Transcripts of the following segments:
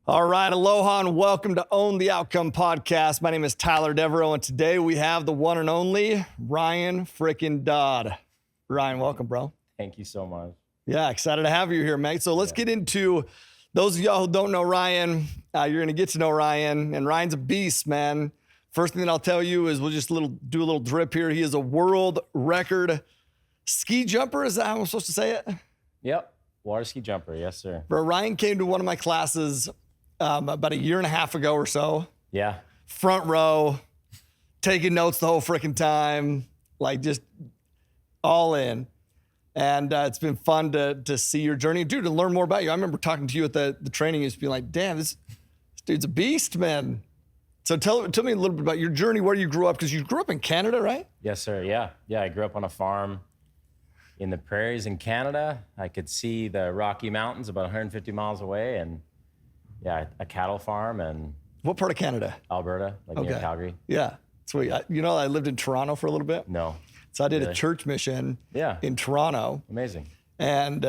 All right, aloha and welcome to Own the Outcome podcast. My name is Tyler Devereaux, and today we have the one and only Ryan frickin' Dodd. Ryan, welcome, bro. Thank you so much. Yeah, excited to have you here, mate. So let's get into, those of y'all who don't know Ryan, you're going to get to know Ryan, and Ryan's a beast, man. First thing that I'll tell you is we'll just do a little drip here. He is a world record ski jumper. Is that how I'm supposed to say it? Yep, water ski jumper, yes, sir. Bro, Ryan came to one of my classes about a year and a half ago or so. Yeah. Front row, taking notes the whole freaking time, like just all in. And it's been fun to see your journey. Dude, to learn more about you. I remember talking to you at the training and just being like, damn, this dude's a beast, man. So tell me a little bit about your journey, where you grew up, because you grew up in Canada, right? Yes, sir, yeah. Yeah, I grew up on a farm in the prairies in Canada. I could see the Rocky Mountains about 150 miles away, and yeah, a cattle farm and What part of Canada? Alberta, near Calgary. Yeah, sweet. I lived in Toronto for a little bit. No. So I did a church mission in Toronto. Amazing. And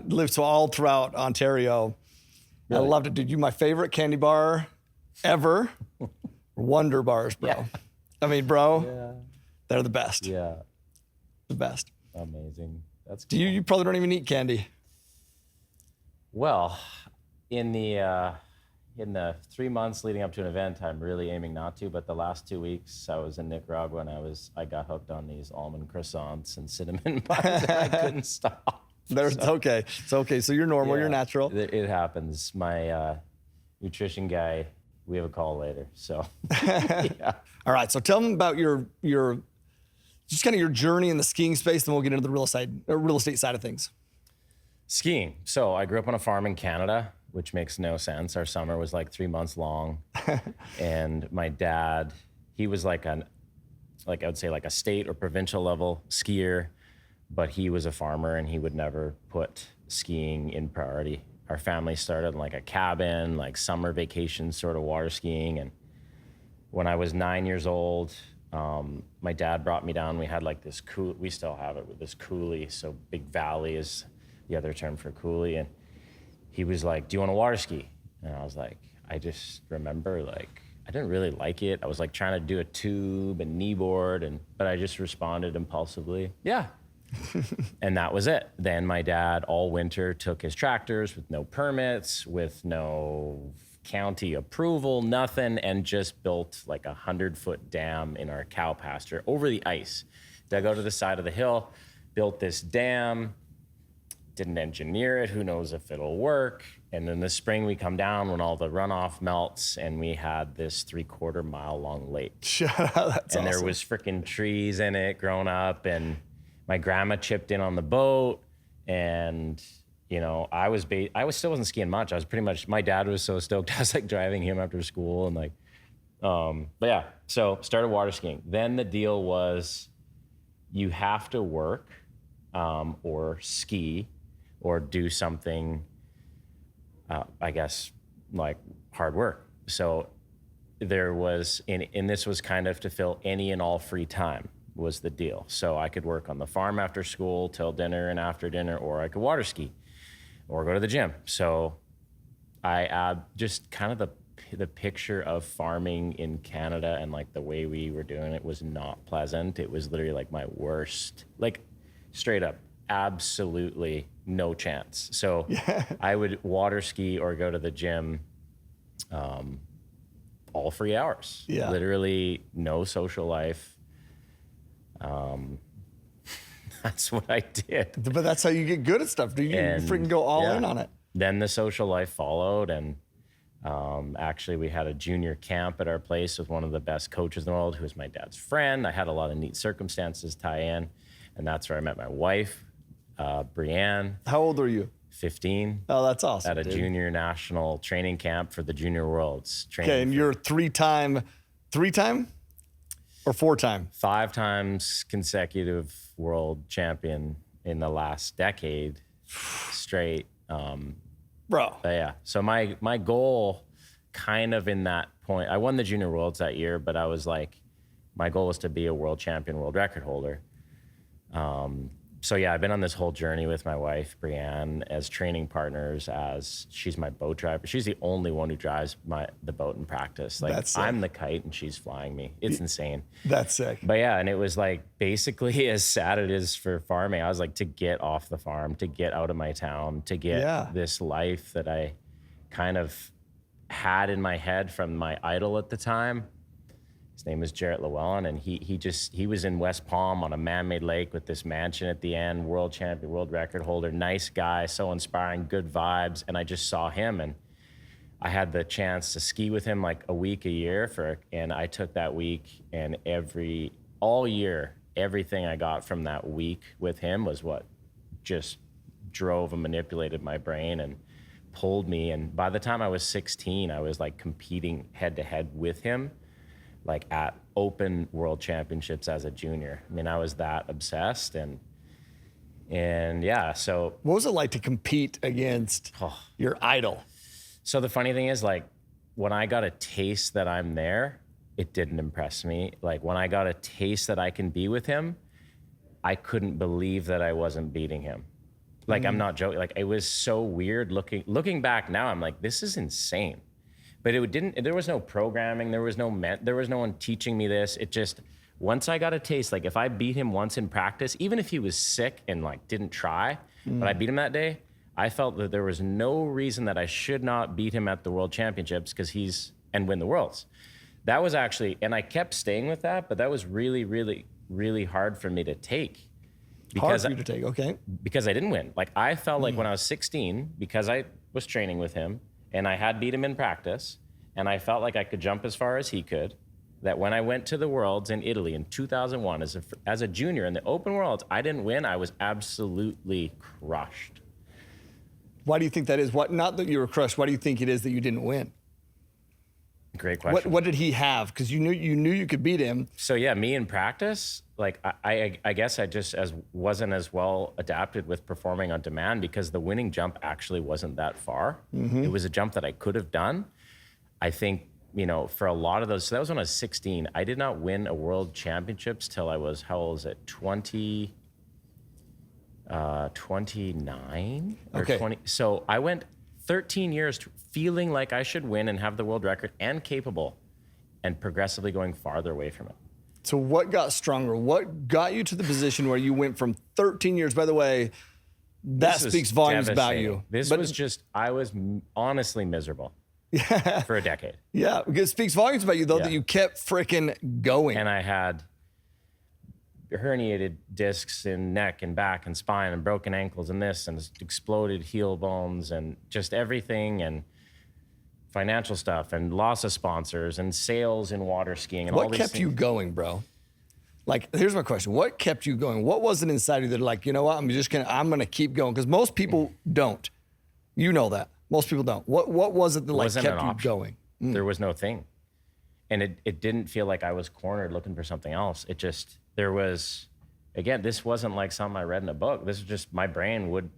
lived all throughout Ontario. Really? I loved it, dude. My favorite candy bar ever, Wonder Bars, bro. Yeah. I mean, bro, they're the best. Yeah. The best. Amazing. That's cool. You probably don't even eat candy. Well, in the 3 months leading up to an event, I'm really aiming not to, but the last 2 weeks I was in Nicaragua and I got hooked on these almond croissants and cinnamon buns and I couldn't stop. It's okay. It's okay. So you're normal, you're natural. It happens. My nutrition guy, we have a call later. So yeah. All right. So tell them about your just kind of your journey in the skiing space, then we'll get into the real estate side of things. Skiing. So I grew up on a farm in Canada, which makes no sense. Our summer was like 3 months long. And my dad, he was I would say a state or provincial level skier, but he was a farmer and he would never put skiing in priority. Our family started in a cabin, summer vacation sort of water skiing. And when I was 9 years old, my dad brought me down. We had this we still have it with this coulee. So big valley is the other term for coulee. And he was like, do you want to water ski? And I was like, I just remember I didn't really like it. I was trying to do a tube and kneeboard, but I just responded impulsively, yeah. And that was it. Then my dad all winter took his tractors with no permits, with no county approval, nothing, and just built a 100-foot dam in our cow pasture over the ice. Dug out to the side of the hill, built this dam, didn't engineer it, who knows if it'll work. And in the spring we come down when all the runoff melts and we had this 3/4 mile long lake. That's awesome. And there was freaking trees in it growing up, and my grandma chipped in on the boat, and I still wasn't skiing much. I was pretty much, my dad was so stoked. I was driving him after school and but yeah, so started water skiing. Then the deal was you have to work or ski or do something, I guess, hard work. So there was, and this was kind of to fill any and all free time was the deal. So I could work on the farm after school till dinner and after dinner, or I could water ski or go to the gym. So I just kind of the picture of farming in Canada and the way we were doing it was not pleasant. It was literally my worst, straight up, absolutely no chance. So I would water ski or go to the gym all 3 hours. Yeah. Literally no social life. That's what I did. But that's how you get good at stuff. You freaking go all in on it. Then the social life followed, and actually we had a junior camp at our place with one of the best coaches in the world, who was my dad's friend. I had a lot of neat circumstances tie in, and that's where I met my wife, Brianne. How old are you? 15. Oh, that's awesome. At a junior national training camp for the Junior Worlds. Okay, and you're three-time or 4-time? 5 times consecutive world champion in the last decade straight. Bro. But yeah, so my goal kind of in that point, I won the Junior Worlds that year, but I was my goal was to be a world champion, world record holder. So yeah, I've been on this whole journey with my wife, Brianne, as training partners, as she's my boat driver. She's the only one who drives the boat in practice. Like I'm the kite and she's flying me. It's insane. That's sick. But yeah, and it was like basically as sad it is for farming, I was like, to get off the farm, to get out of my town, to get this life that I kind of had in my head from my idol at the time. His name was Jarrett Llewellyn, and he was in West Palm on a man-made lake with this mansion at the end, world champion, world record holder, nice guy, so inspiring, good vibes. And I just saw him, and I had the chance to ski with him like a week a year and I took that week, and all year, everything I got from that week with him was what just drove and manipulated my brain and pulled me. And by the time I was 16, I was like competing head to head with him, like at open world championships as a junior. I mean, I was that obsessed and yeah, so. What was it like to compete against your idol? So the funny thing is, like, when I got a taste that I'm there, it didn't impress me. Like when I got a taste that I can be with him, I couldn't believe that I wasn't beating him. Like, I'm not joking. Like, it was so weird looking back now. I'm like, this is insane. But there was no programming. There was no one teaching me this. It just, once I got a taste, like if I beat him once in practice, even if he was sick and like didn't try, but I beat him that day, I felt that there was no reason that I should not beat him at the world championships and win the worlds. That was actually, and I kept staying with that, but that was really, really, really hard for me to take. Hard for you to take, okay. Because I didn't win. Like I felt like when I was 16, because I was training with him and I had beat him in practice and I felt like I could jump as far as he could, that when I went to the Worlds in Italy in 2001 as a junior in the open worlds, I didn't win. I was absolutely crushed. Why do you think that is? Not that you were crushed. Why do you think it is that you didn't win? Great question. What did he have? Because you knew you could beat him. So yeah, me in practice, like I guess I just wasn't as well adapted with performing on demand because the winning jump actually wasn't that far. It was a jump that I could have done. I think, for a lot of those, so that was when I was 16. I did not win a world championships till I was, how old is it? 29 or okay. 20. So I went 13 years feeling like I should win and have the world record and capable, and progressively going farther away from it. So what got stronger? What got you to the position where you went from 13 years? By the way, that speaks volumes about you. I was honestly miserable for a decade. Yeah, because it speaks volumes about you, though, that you kept freaking going. And I had herniated discs in neck and back and spine and broken ankles and this and exploded heel bones and just everything and financial stuff and loss of sponsors and sales in water skiing and all these things. What kept you going, bro? Like, here's my question. What kept you going? What was it inside you that like, you know what, I'm gonna keep going? Because most people don't. You know that. Most people don't. What was it that like kept you going? There was no thing. And it didn't feel like I was cornered looking for something else. It just, there was, again, this wasn't like something I read in a book. This was just my brain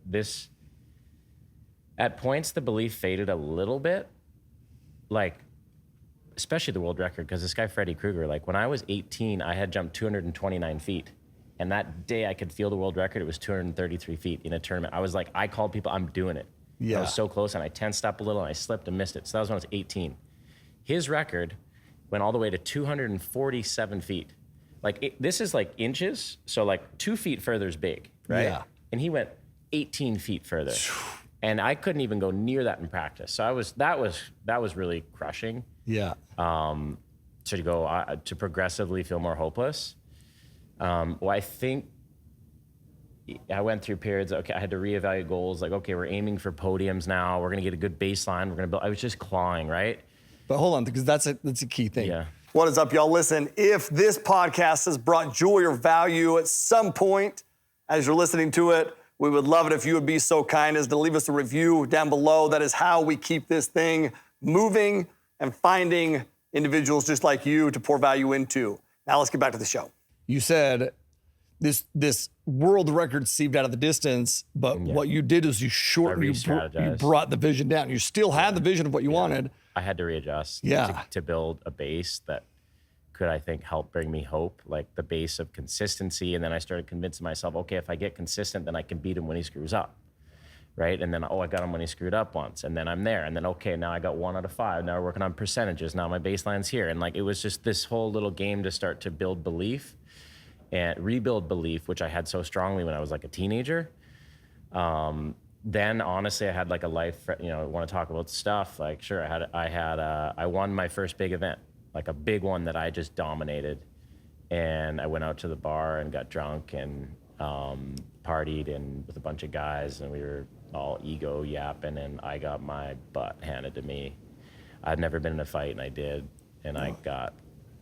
at points the belief faded a little bit, like, especially the world record, because this guy, Freddie Krueger, like when I was 18, I had jumped 229 feet. And that day I could feel the world record. It was 233 feet in a tournament. I was like, I called people, I'm doing it. Yeah. I was so close and I tensed up a little and I slipped and missed it. So that was when I was 18. His record went all the way to 247 feet. Like this is like inches. So like 2 feet further is big, right? Yeah. And he went 18 feet further. And I couldn't even go near that in practice. So that was really crushing. Yeah. To progressively feel more hopeless. Well, I think I went through periods. Okay, I had to reevaluate goals. Like, okay, we're aiming for podiums now. We're gonna get a good baseline. We're gonna build. I was just clawing, right? But hold on, because that's a key thing. Yeah. What is up, y'all? Listen, if this podcast has brought joy or value at some point as you're listening to it, we would love it if you would be so kind as to leave us a review down below. That is how we keep this thing moving and finding individuals just like you to pour value into. Now let's get back to the show. You said this world record seeped out of the distance, but what you did is you brought the vision down. You still had the vision of what you wanted. I had to readjust to build a base that could, I think, help bring me hope, like the base of consistency. And then I started convincing myself, okay, if I get consistent, then I can beat him when he screws up. Right. And then, I got him when he screwed up once. And then I'm there. And then, okay, now I got 1 out of 5. Now we're working on percentages. Now my baseline's here. And like, it was just this whole little game to start to build belief and rebuild belief, which I had so strongly when I was like a teenager. Then honestly, I had like a life, want to talk about stuff. Like, sure. I won my first big event, like a big one that I just dominated. And I went out to the bar and got drunk and, partied and with a bunch of guys, and we were all ego yapping, and I got my butt handed to me. I'd never been in a fight, and I did, and I got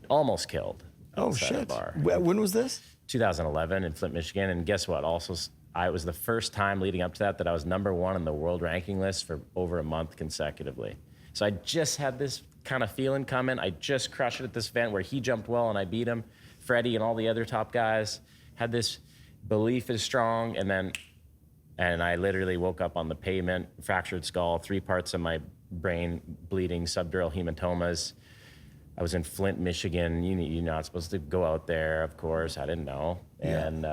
almost killed outside the bar. When was this? 2011 in Flint, Michigan. And guess what? Also, it was the first time leading up to that I was #1 on the world ranking list for over a month consecutively. So I just had this kind of feeling coming. I just crushed it at this event where he jumped well and I beat him. Freddie and all the other top guys had this belief is strong, and I literally woke up on the pavement, fractured skull, 3 parts of my brain bleeding, subdural hematomas. I was in Flint, Michigan. You're not supposed to go out there, of course. I didn't know. Yeah. And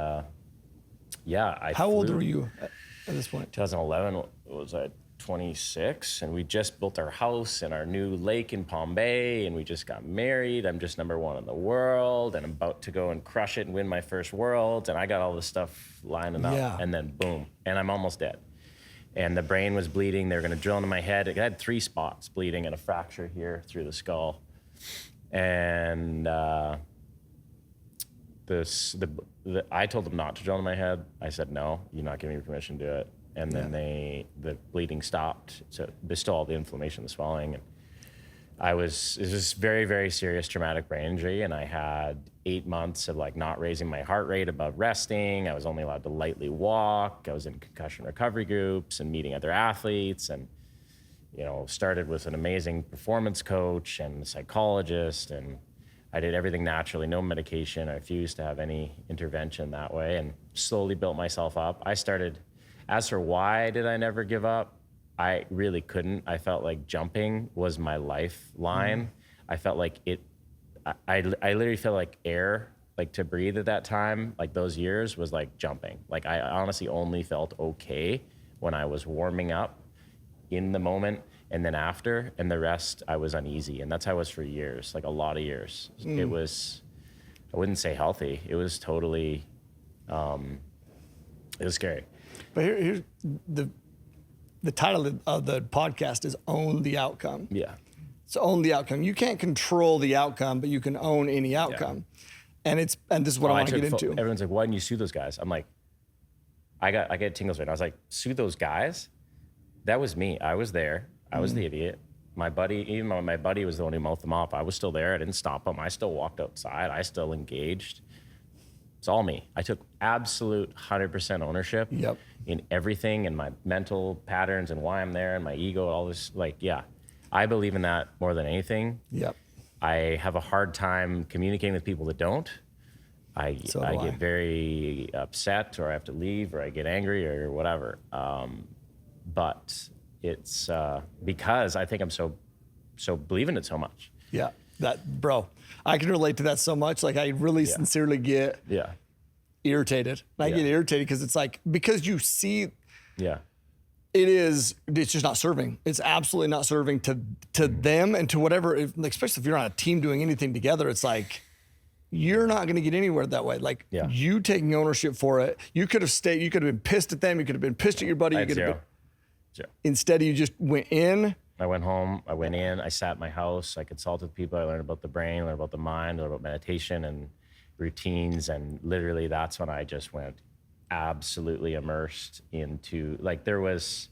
How old were you at this point? 2011 was I 26, and we just built our house and our new lake in Palm Bay, and we just got married. I'm just #1 in the world, and I'm about to go and crush it and win my first world, and I got all this stuff lining up, and then boom, and I'm almost dead. And the brain was bleeding. They were gonna drill into my head. It had 3 spots bleeding and a fracture here through the skull. And I told them not to drill into my head. I said, no, you're not giving me permission to do it. And then the bleeding stopped. So there's still all the inflammation, the swelling. And it was this very, very serious traumatic brain injury. And I had 8 months of like not raising my heart rate above resting. I was only allowed to lightly walk. I was in concussion recovery groups and meeting other athletes, and, started with an amazing performance coach and a psychologist. And I did everything naturally, no medication. I refused to have any intervention that way, and slowly built myself up. As for why did I never give up, I really couldn't. I felt like jumping was my lifeline. I felt like I literally felt like air, like to breathe at that time, like those years was like jumping. Like I honestly only felt okay when I was warming up in the moment, and then after, and the rest I was uneasy. And that's how I was for years, like a lot of years. It was, I wouldn't say healthy. It was totally, it was scary. But here's the title of the podcast is Own the Outcome. Yeah. So own the outcome. You can't control the outcome, but you can own any outcome. Yeah. And this is what I want to get into. Everyone's like, why didn't you sue those guys? I'm like, I get tingles right now. I was like, sue those guys? That was me. I was there. I was the idiot. My buddy, even though my buddy was the one who mouthed them off, I was still there. I didn't stop them. I still walked outside. I still engaged. It's all me. I took absolute 100% ownership in everything, and my mental patterns and why I'm there and my ego, all this. Like, yeah, I believe in that more than anything. Yep. I have a hard time communicating with people that don't. I get very upset, or I have to leave, or I get angry, or whatever. But it's because I think I'm so believe in it so much. Yeah, bro, I can relate to that so much. Like I really sincerely get irritated. And I get irritated because it's like, because you see, it's just not serving. It's absolutely not serving to them and to whatever, especially if you're on a team doing anything together, it's like, you're not going to get anywhere that way. Like you taking ownership for it. You could have stayed, you could have been pissed at them. You could have been pissed at your buddy. You could have been, instead you just went in. I went home, I went in, I sat in my house, I consulted people, I learned about the brain, learned about the mind, learned about meditation and routines, and literally that's when I just went absolutely immersed into, like there was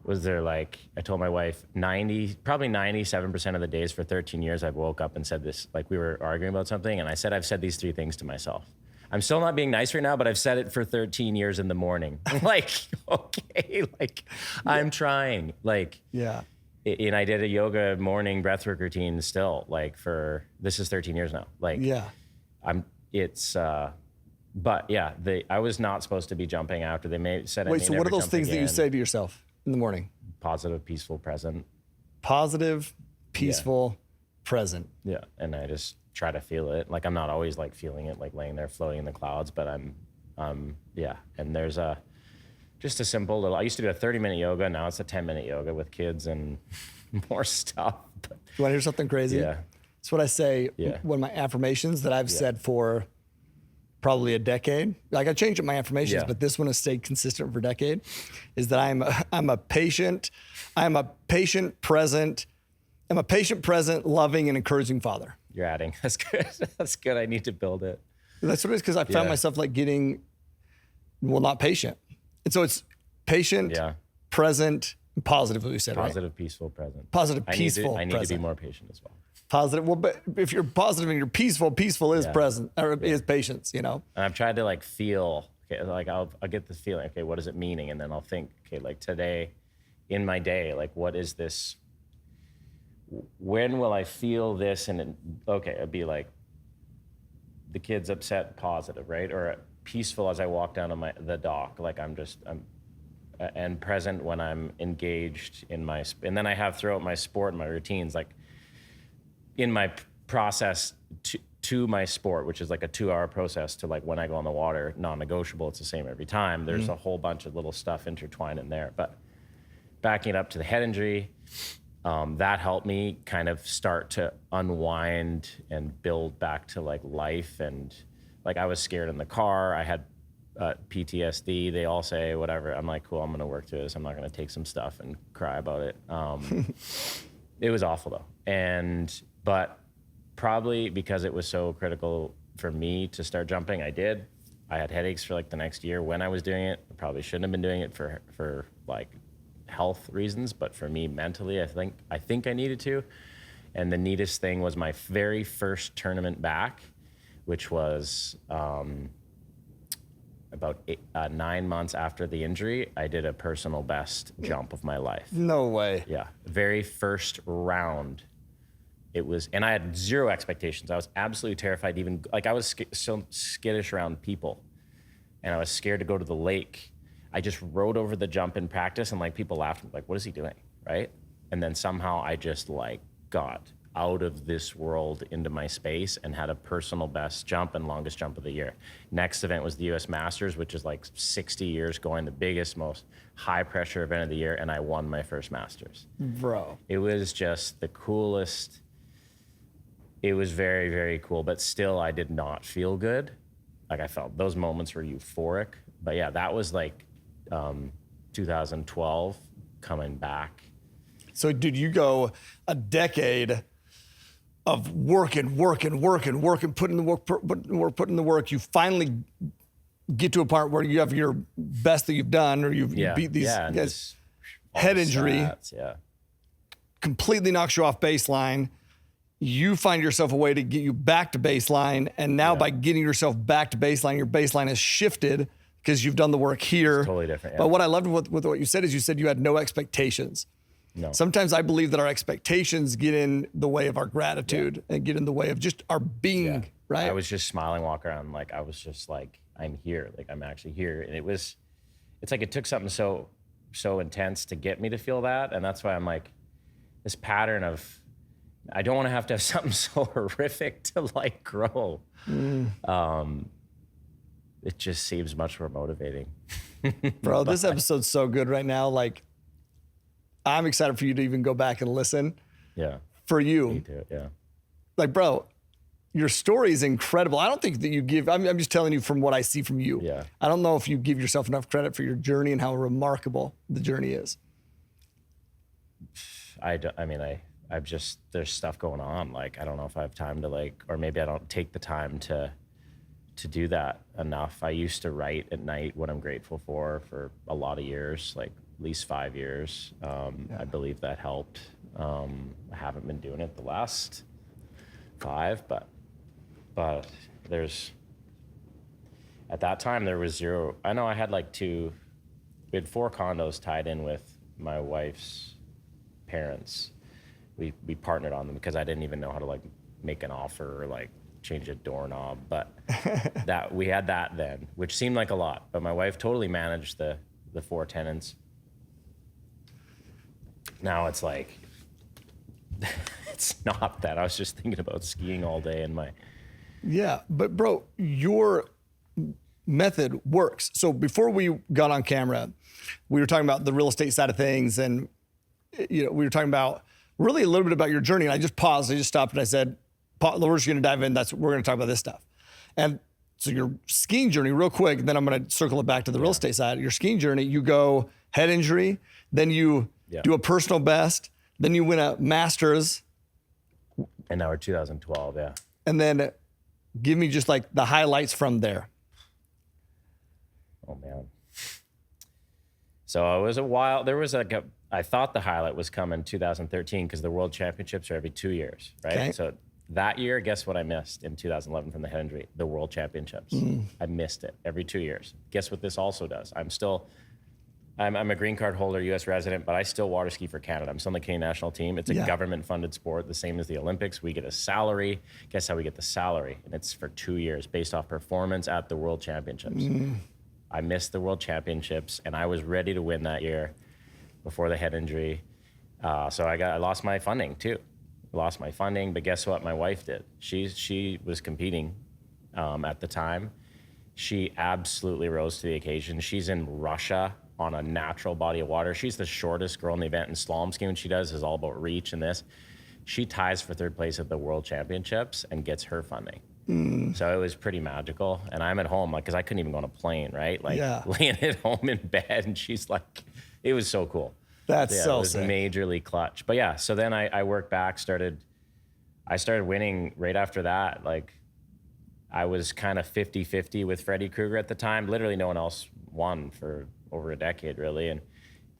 there like, I told my wife, probably 97% of the days for 13 years I've woke up and said this, like we were arguing about something, and I said, I've said these 3 things to myself. I'm still not being nice right now, but I've said it for 13 years in the morning. Like, okay, like I'm trying. Like, and I did a yoga morning breathwork routine still, like this is 13 years now. Like, but yeah, I was not supposed to be jumping after they said. Wait, so what are those things that you say to yourself in the morning? Positive, peaceful, present. Positive, peaceful, present. Yeah. And I just try to feel it. Like I'm not always like feeling it, like laying there floating in the clouds, but yeah. And there's just a simple little, I used to do a 30-minute yoga. Now it's a 10-minute yoga with kids and more stuff. But You want to hear something crazy? yeah. It's what I say, Yeah. one of my affirmations that I've said for probably a decade. Like I changed up my affirmations, Yeah. but this one has stayed consistent for a decade, is that I'm a patient, present, loving and encouraging father. You're adding. That's good. That's good. I need to build it. That's what it is, because I found myself like getting, not patient. And so it's patient, Yeah. present, and positive, what we said, Positive, peaceful, present. Positive, peaceful, I need to be present. more patient as well. Positive. Well, but if you're positive and you're peaceful is present, or is patience, And I've tried to like feel, okay, like I'll get this feeling, okay, what is it meaning? And then I'll think, okay, like today in my day, like what is this? When will I feel this? And okay, it'd be like the kid's upset, positive, right? Or peaceful as I walk down to the dock, like I'm and present when I'm engaged in and then I have throughout my sport and my routines, like in my process to my sport, which is like a 2-hour process to like when I go on the water, non-negotiable, it's the same every time. There's a whole bunch of little stuff intertwined in there. But backing it up to the head injury, that helped me kind of start to unwind and build back to like life. And like I was scared in the car. I had PTSD. They all say whatever. I'm like, cool, I'm going to work through this. I'm not going to take some stuff and cry about it. It was awful though. But probably because it was so critical for me to start jumping, I did. I had headaches for like the next year when I was doing it. I probably shouldn't have been doing it for like health reasons, but for me mentally, I think I needed to. And the neatest thing was my very first tournament back, which was about 9 months after the injury. I did a personal best jump of my life. No way. Yeah, very first round. It was, and I had zero expectations. I was absolutely terrified. Even like I was so skittish around people, and I was scared to go to the lake. I just rode over the jump in practice, and like people laughed, like, "What is he doing?" Right? And then somehow I just like got out of this world into my space and had a personal best jump and longest jump of the year. Next event was the U.S. Masters, which is like 60 years going, the biggest, most high pressure event of the year, and I won my first Masters. Bro. It was just the coolest. It was very, very cool, but still I did not feel good. Like I felt those moments were euphoric. But yeah, that was like 2012 coming back. So did you go a decade of working, putting the work. You finally get to a part where you have your best that you've done, or you beat these guys. Head injury, yeah, completely knocks you off baseline. You find yourself a way to get you back to baseline, and now by getting yourself back to baseline, your baseline has shifted because you've done the work here. It's totally different. Yeah. But what I loved with what you said is you said you had no expectations. No. Sometimes I believe that our expectations get in the way of our gratitude and get in the way of just our being, right? I was just smiling, walking around, like I was just like, I'm here, like I'm actually here. And it's like it took something so intense to get me to feel that. And that's why I'm like, this pattern of, I don't want to have something so horrific to like grow. It just seems much more motivating. Bro, this episode's so good right now. Like, I'm excited for you to even go back and listen. Yeah. For you. Me too, yeah. Like, bro, your story is incredible. I don't think that you give, I'm just telling you from what I see from you. Yeah. I don't know if you give yourself enough credit for your journey and how remarkable the journey is. I've just, there's stuff going on. Like, I don't know if I have time to like, or maybe I don't take the time to do that enough. I used to write at night what I'm grateful for a lot of years, like at least 5 years. I believe that helped. I haven't been doing it the last 5, but there's, at that time there was 0. I know I had like we had 4 condos tied in with my wife's parents. We partnered on them because I didn't even know how to like make an offer or like change a doorknob, but that we had that then, which seemed like a lot, but my wife totally managed the 4 tenants. Now it's like it's not that. I was just thinking about skiing all day in my. Yeah, but bro, your method works. So before we got on camera, we were talking about the real estate side of things, and we were talking about really a little bit about your journey. And I just paused, I just stopped, and I said, we're just going to dive in. We're going to talk about this stuff. And so your skiing journey, real quick, then I'm going to circle it back to the real estate side. Your skiing journey, you go head injury, then you do a personal best, then you win a Masters. And now we're 2012, yeah. And then give me just like the highlights from there. Oh man. So it was a while. There was I thought the highlight was coming 2013 because the World Championships are every 2 years, right? Okay. So that year, guess what I missed in 2011 from the head injury? The World Championships. I missed it every 2 years. Guess what this also does? I'm a green card holder, U.S. resident, but I still water ski for Canada. I'm still on the Canadian national team. It's a government-funded sport, the same as the Olympics. We get a salary. Guess how we get the salary? And it's for 2 years based off performance at the World Championships. I missed the World Championships, and I was ready to win that year before the head injury. So I lost my funding too. Lost my funding, but guess what? My wife did. She was competing at the time. She absolutely rose to the occasion. She's in Russia on a natural body of water. She's the shortest girl in the event, and slalom skiing, what she does is all about reach and this. She ties for third place at the World Championships and gets her funding. So it was pretty magical. And I'm at home, like, because I couldn't even go on a plane, right? Like laying at home in bed, and she's like, it was so cool. That's so it was sick. Majorly clutch. But yeah, so then I worked back, I started winning right after that. Like, I was kind of 50-50 with Freddie Krueger at the time. Literally no one else won for over a decade, really. And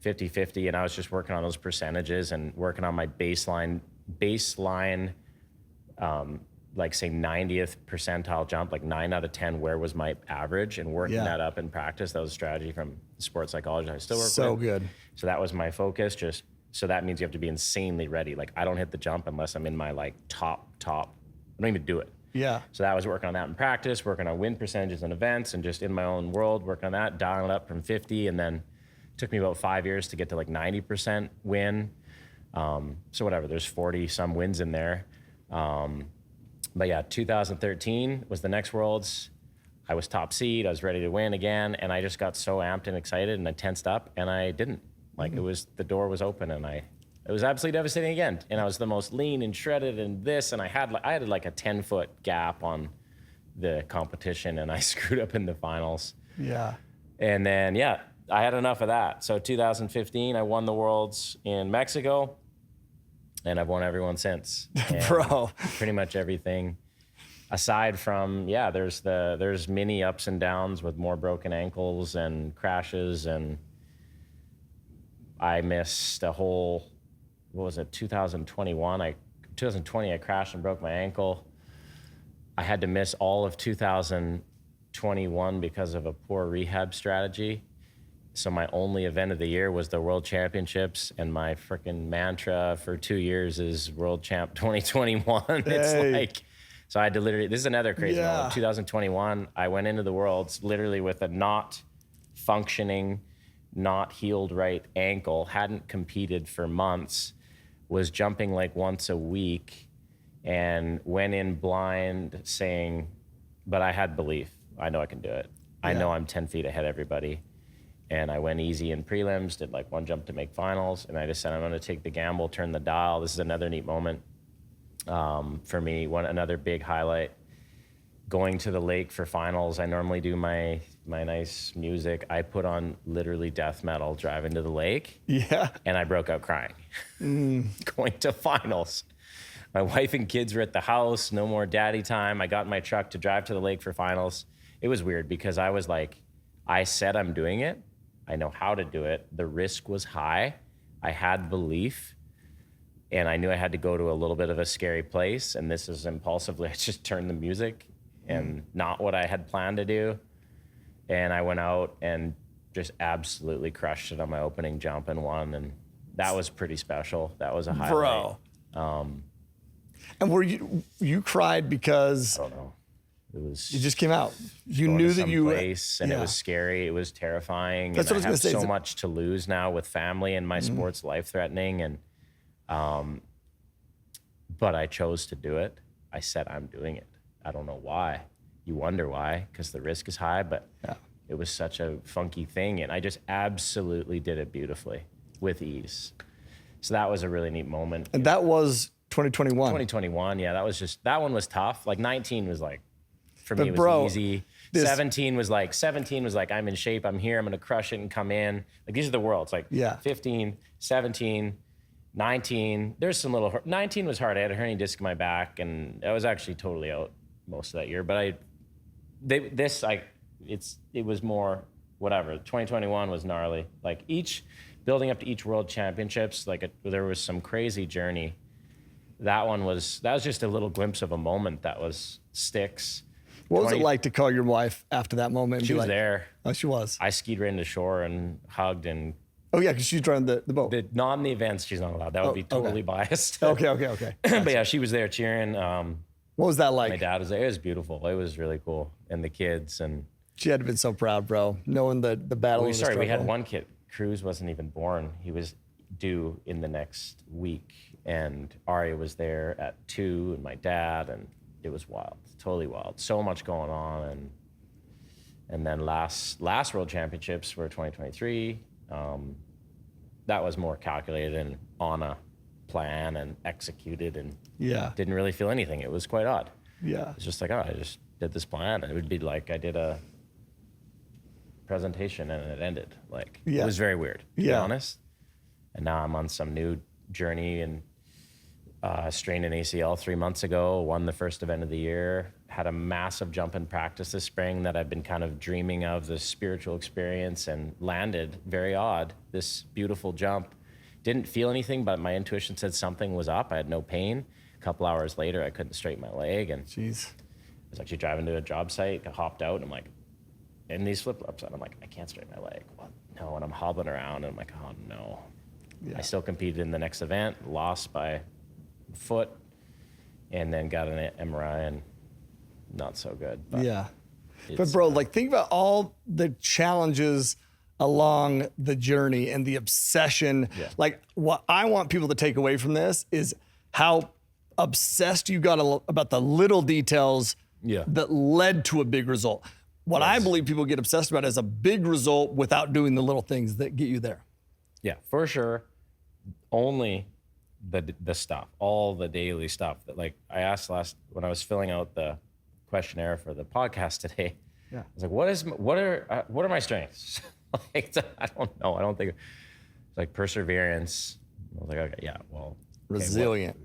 50-50, and I was just working on those percentages and working on my baseline, like say 90th percentile jump, like 9 out of 10, where was my average, and working that up in practice. That was a strategy from sports psychology I still work with. So good. So that was my focus. So that means you have to be insanely ready. Like, I don't hit the jump unless I'm in my like top. I don't even do it. Yeah. So that was working on that in practice, working on win percentages and events, and just in my own world, working on that, dialing it up from 50. And then it took me about 5 years to get to like 90% win. So whatever, there's 40 some wins in there. But yeah, 2013 was the next Worlds. I was top seed. I was ready to win again. And I just got so amped and excited, and I tensed up, and I didn't. Like, the door was open, and it was absolutely devastating again. And I was the most lean and shredded and this, and I had like a 10-foot gap on the competition, and I screwed up in the finals. Yeah. And then, I had enough of that. So 2015, I won the Worlds in Mexico, and I've won everyone since. Bro. Pretty much everything. Aside from, there's many ups and downs with more broken ankles and crashes, and I missed a whole, 2021? 2020, I crashed and broke my ankle. I had to miss all of 2021 because of a poor rehab strategy. So my only event of the year was the World Championships, and my freaking mantra for 2 years is World Champ 2021. It's like, so I had to literally, this is another crazy one. In 2021, I went into the Worlds literally with a not functioning, not healed right ankle, hadn't competed for months, was jumping like once a week, and went in blind saying, but I had belief. I know I can do it. I know I'm 10 feet ahead of everybody. And I went easy in prelims, did like one jump to make finals, and I just said, I'm gonna take the gamble, turn the dial. This is another neat moment for me. Another big highlight, going to the lake for finals. I normally do my nice music. I put on literally death metal driving to the lake. Yeah. And I broke out crying going to finals. My wife and kids were at the house, no more daddy time. I got in my truck to drive to the lake for finals. It was weird because I was like, I said I'm doing it. I know how to do it. The risk was high. I had belief, and I knew I had to go to a little bit of a scary place. And this is impulsively, I just turned the music and not what I had planned to do. And I went out and just absolutely crushed it on my opening jump and won. And that was pretty special. That was a highlight. Bro. And were you cried because I don't know. It was. It just came out. You knew that you. And it was scary. It was terrifying. That's and what I was going to say. So much to lose now with family, and my sport's life threatening. And, but I chose to do it. I said, I'm doing it. I don't know why. You wonder why, because the risk is high, but it was such a funky thing. And I just absolutely did it beautifully with ease. So that was a really neat moment. And that was 2021. 2021, yeah. That one was tough. Like 19 was like, for me, it was easy. 17 was like, I'm in shape, I'm here, I'm gonna crush it and come in. Like these are the worlds, like 15, 17, 19. There's some 19 was hard. I had a herniated disc in my back and I was actually totally out most of that year. But it was more whatever. 2021 was gnarly. Like building up to each world championships, there was some crazy journey. That was just a little glimpse of a moment that was sticks. What was it like to call your wife after that moment? She was there. Oh, she was. I skied right into shore and hugged and. Oh yeah, because she's driving the boat. Not in the events, she's not allowed. That would be totally biased. Okay. But yeah, she was there cheering. What was that like? My dad was there. It was beautiful. It was really cool. And the kids and. She had to have been so proud, bro, knowing the battle. We had one kid. Cruz wasn't even born. He was due in the next week. And Aria was there at 2 and my dad, and it was wild, totally wild. So much going on. And then last World Championships were 2023. That was more calculated and on a plan and executed and didn't really feel anything. It was quite odd. Yeah. It's just like, I just did this plan. And it would be like I did a presentation and it ended. Like, it was very weird, to be honest. And now I'm on some new journey and strained an ACL 3 months ago, won the first event of the year, had a massive jump in practice this spring that I've been kind of dreaming of, this spiritual experience, and landed very odd, this beautiful jump. Didn't feel anything, but my intuition said something was up. I had no pain. A couple hours later, I couldn't straighten my leg. And jeez. I was actually driving to a job site, I hopped out, and I'm like, in these flip-flops, and I'm like, I can't straighten my leg. What? No, and I'm hobbling around, and I'm like, oh no. Yeah. I still competed in the next event, lost by foot, and then got an MRI and not so good. But bro, like think about all the challenges along the journey and the obsession. Like what I want people to take away from this is how obsessed you got about the little details that led to a big result. What I believe people get obsessed about is a big result without doing the little things that get you there. Yeah, for sure. Only the stuff, all the daily stuff that, like I asked when I was filling out the questionnaire for the podcast today, I was like, what are my strengths? Like, I don't know. I don't think it's like perseverance. I was like, okay, resilient.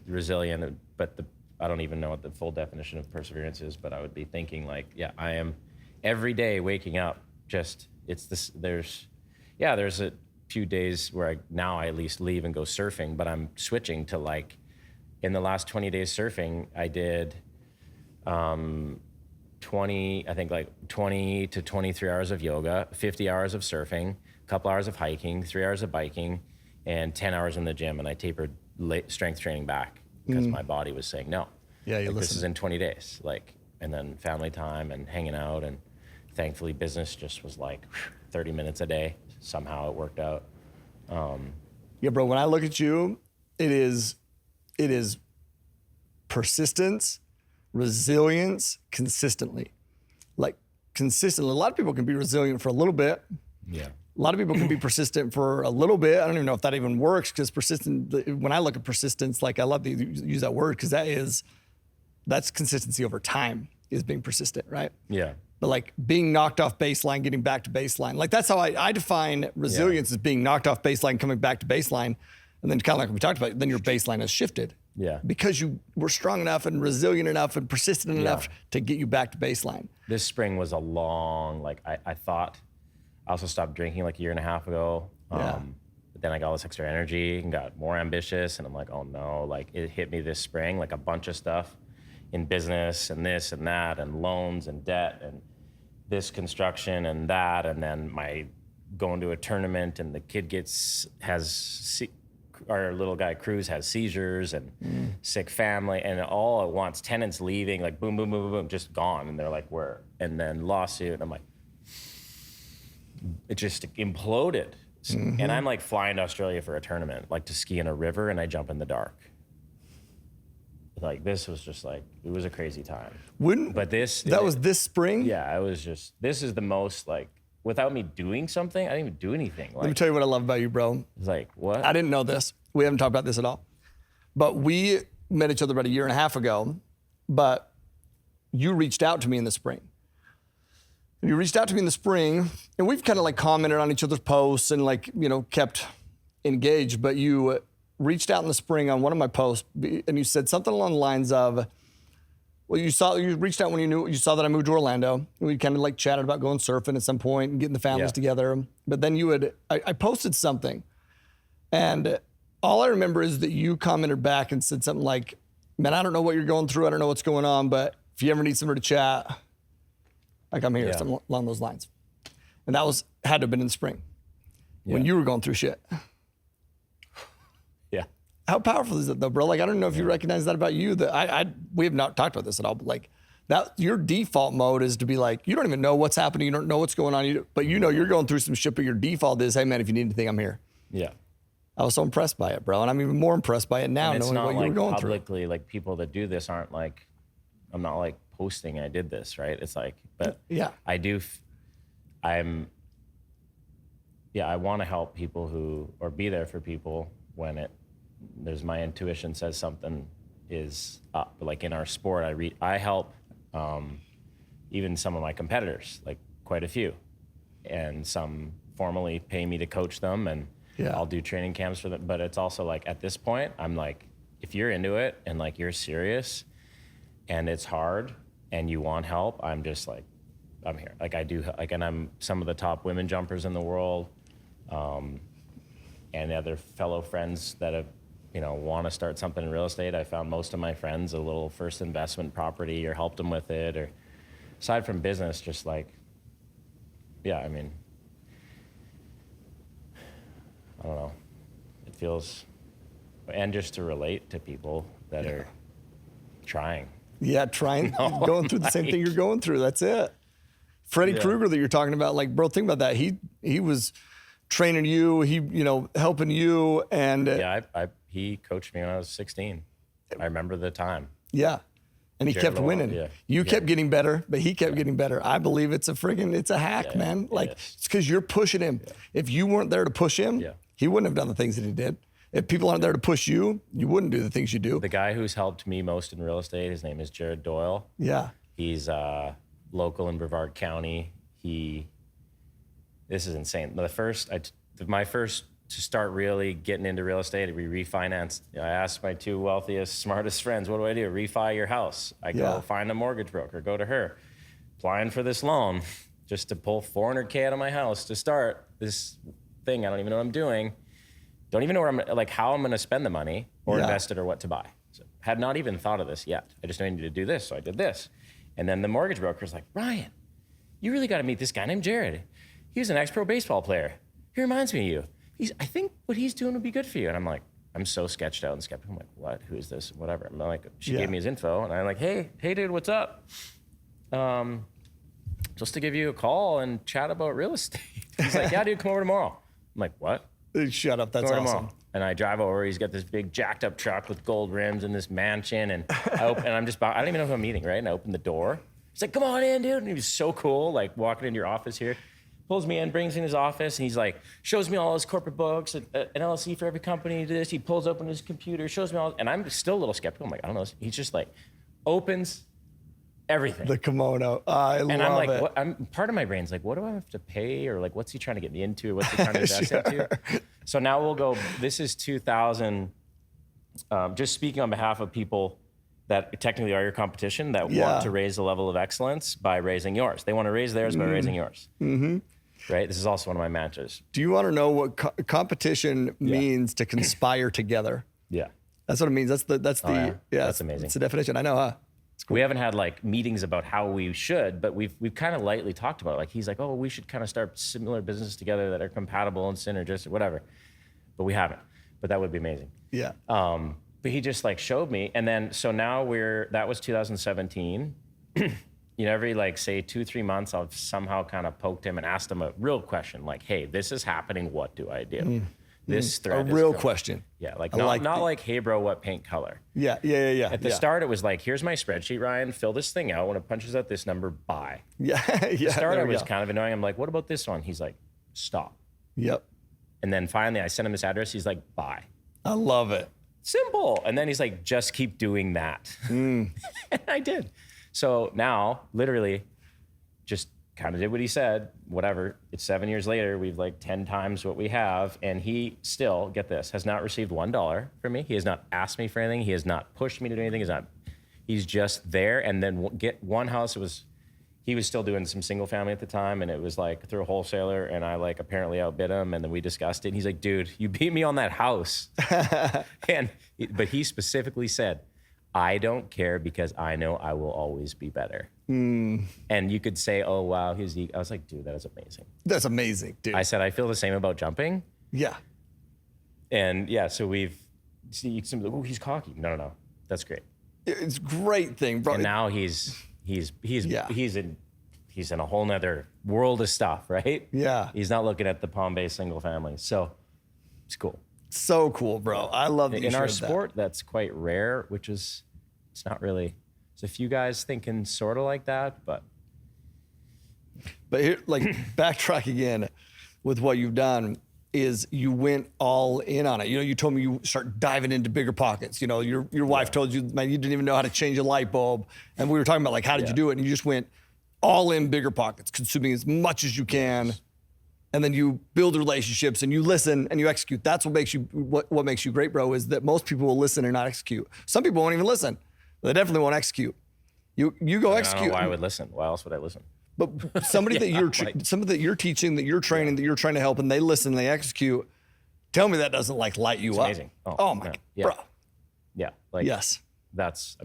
Resilient, but I don't even know what the full definition of perseverance is, but I would be thinking like, I am every day waking up, there's a few days where I at least leave and go surfing, but I'm switching to like, in the last 20 days surfing, I did 20 to 23 hours of yoga, 50 hours of surfing, a couple hours of hiking, 3 hours of biking, and 10 hours in the gym. And I tapered strength training back because my body was saying no. This is in 20 days. And then family time and hanging out, and thankfully business just was like 30 minutes a day. Somehow it worked out. Bro, when I look at you, it is persistence, resilience, consistently. Like consistently. A lot of people can be resilient for a little bit. Yeah. A lot of people can be persistent for a little bit. I don't even know if that even works, because when I look at persistence, like I love to use that word, because that's consistency over time, is being persistent, right? Yeah. But like being knocked off baseline, getting back to baseline. Like that's how I define resilience, as being knocked off baseline, coming back to baseline. And then kind of like we talked about, then your baseline has shifted. Yeah. Because you were strong enough and resilient enough and persistent enough to get you back to baseline. This spring was a long, I thought, I also stopped drinking like a year and a half ago. But then I got all this extra energy and got more ambitious. And I'm like, oh no, like it hit me this spring, like a bunch of stuff in business and this and that and loans and debt and this construction and that. And then going to a tournament and the kid our little guy Cruz has seizures and sick family, and all at once, tenants leaving, like boom, boom, boom, boom, boom, just gone. And they're like, where? And then lawsuit. And I'm like, it just imploded. And I'm like flying to Australia for a tournament, like to ski in a river, and I jump in the dark. like this was just like, it was a crazy time. But that was this spring? Yeah, it was just, this is the most like, without me doing something, I didn't even do anything. Like, Let me tell you what I love about you, bro. it's like, what? I didn't know this. We haven't talked about this at all. But we met each other about a year and a half ago, but you reached out to me in the spring. You reached out to me in the spring, and we've kind of like commented on each other's posts and like, you know, kept engaged, but you reached out in the spring on one of my posts, and you said something along the lines of, well, you reached out when you saw that I moved to Orlando, and we kind of like chatted about going surfing at some point and getting the families together. But then I posted something, and all I remember is that you commented back and said something like, man, I don't know what you're going through. I don't know what's going on, but if you ever need somebody to chat, like I'm here, something along those lines. And that had to have been in the spring when you were going through shit. Yeah. How powerful is it though, bro? Like, I don't know if you recognize that about you, that we have not talked about this at all, but like that, your default mode is to be like, you don't even know what's happening. You don't know what's going on. But you know, you're going through some shit, but your default is, hey man, if you need anything, I'm here. Yeah. I was so impressed by it, bro. And I'm even more impressed by it now, knowing what you were going through. Publicly, like people that do this aren't like, I'm not like posting I did this, right? It's like, but I do, I want to help people or be there for people when there's my intuition says something is up. Like in our sport, I help even some of my competitors, like quite a few, and some formally pay me to coach them, and I'll do training camps for them. But it's also like at this point, I'm like, if you're into it and like you're serious and it's hard and you want help, I'm just like, I'm here. Like I do, like, and I'm some of the top women jumpers in the world, and other fellow friends that have, you know, want to start something in real estate. I found most of my friends a little first investment property or helped them with it, or aside from business, just like, I mean, I don't know. It feels, and just to relate to people that are trying. Yeah, trying, going through the same thing you're going through. That's it. Freddy Krueger that you're talking about, like, bro, think about that. He was training you, helping you, and he coached me when I was 16. I remember the time. Yeah. And he kept winning. Yeah. You kept getting better, but he kept getting better. I believe it's a hack, man. Like, it's because you're pushing him. Yeah. If you weren't there to push him, he wouldn't have done the things that he did. If people aren't there to push you, you wouldn't do the things you do. The guy who's helped me most in real estate, his name is Jared Doyle. Yeah. He's local in Brevard County. This is insane. My first to start really getting into real estate, we refinanced. I asked my two wealthiest, smartest friends, what do I do? Refi your house. I go find a mortgage broker, go to her. Applying for this loan just to pull $400K out of my house to start this thing. I don't even know what I'm doing. Don't even know how I'm going to spend the money or invest it or what to buy. So had not even thought of this yet. I just know I need to do this, so I did this. And then the mortgage broker's like, Ryan, you really got to meet this guy named Jared. He was an ex-pro baseball player. He reminds me of you. I think what he's doing would be good for you. And I'm like, I'm so sketched out and skeptical. I'm like, what? Who is this? Whatever. I'm like, she gave me his info, and I'm like, hey dude, what's up? Just to give you a call and chat about real estate. He's like, yeah, dude, come over tomorrow. I'm like, what? Shut up, that's awesome. Tomorrow. And I drive over, he's got this big jacked up truck with gold rims and this mansion, and I don't even know who I'm meeting, right? And I open the door. He's like, come on in, dude. And he was so cool, like walking into your office here. Pulls me in, brings me in his office, and he's like, shows me all his corporate books, an LLC for every company, this. He pulls open his computer, shows me all, and I'm still a little skeptical. I'm like, I don't know. He's just like, opens everything. The kimono. I love it. And I'm like, part of my brain's like, what do I have to pay? Or like, what's he trying to get me into? What's he trying to invest into? So now we'll go, this is 2000, just speaking on behalf of people that technically are your competition that want to raise the level of excellence by raising yours. They want to raise theirs by raising yours. Mm-hmm. Right? This is also one of my mantras. Do you want to know what competition means to conspire together? Yeah. That's what it means. That's that's amazing. It's the definition. I know, huh? Cool. We haven't had like meetings about how we should, but we've kind of lightly talked about it. Like he's like, oh, we should kind of start similar businesses together that are compatible and synergistic, whatever. But we haven't. But that would be amazing. Yeah. But he just like showed me, and then so now that was 2017. Every like say 2-3 months, I've somehow kind of poked him and asked him a real question, like, hey, this is happening. What do I do? This A thread is real going. question. Yeah, like I not like not the- like, hey bro, what paint color? Yeah. At the start, it was like, here's my spreadsheet, Ryan. Fill this thing out. When it punches out this number, buy. Yeah. At the start, there it we was go. kind of annoying. I'm like, what about this one? He's like, stop. Yep. And then finally, I sent him this address. He's like, buy. I love it. Simple. And then he's like, just keep doing that. And I did. So now, literally, just kind of did what he said. Whatever. It's 7 years later. We've like 10 times what we have. And he still, get this, has not received $1 from me. He has not asked me for anything. He has not pushed me to do anything. He's just there. And then get one house. He was still doing some single family at the time, and it was like through a wholesaler, and I like apparently outbid him, and then we discussed it. And he's like, dude, you beat me on that house. But he specifically said, I don't care because I know I will always be better. And you could say, oh, wow, I was like, dude, that is amazing. That's amazing, dude. I said, I feel the same about jumping. Yeah. And yeah, so oh, he's cocky. No. That's great. It's a great thing, bro. And now he's in a whole nother world of stuff, right? Yeah. He's not looking at the Palm Bay single family. So it's cool. So cool, bro. I love that you In our shared that. sport, that's quite rare, it's not really, there's a few guys thinking sort of like that, but. But here, like, backtrack again with what you've done is you went all in on it. You know, you told me you start diving into bigger pockets. You know, your wife told you, man, you didn't even know how to change a light bulb. And we were talking about, like, how did you do it? And you just went all in bigger pockets, consuming as much as you can. And then you build relationships and you listen and you execute. That's what makes you, what makes you great, bro, is that most people will listen and not execute. Some people won't even listen. They definitely won't execute. You go I execute. don't know why I would listen. Why else would I listen? But somebody somebody that you're teaching, that you're training, that you're trying to help, and they listen, they execute. Tell me that doesn't like light you up. Amazing. Oh my, yeah. bro. Yeah. Like, Yes. That's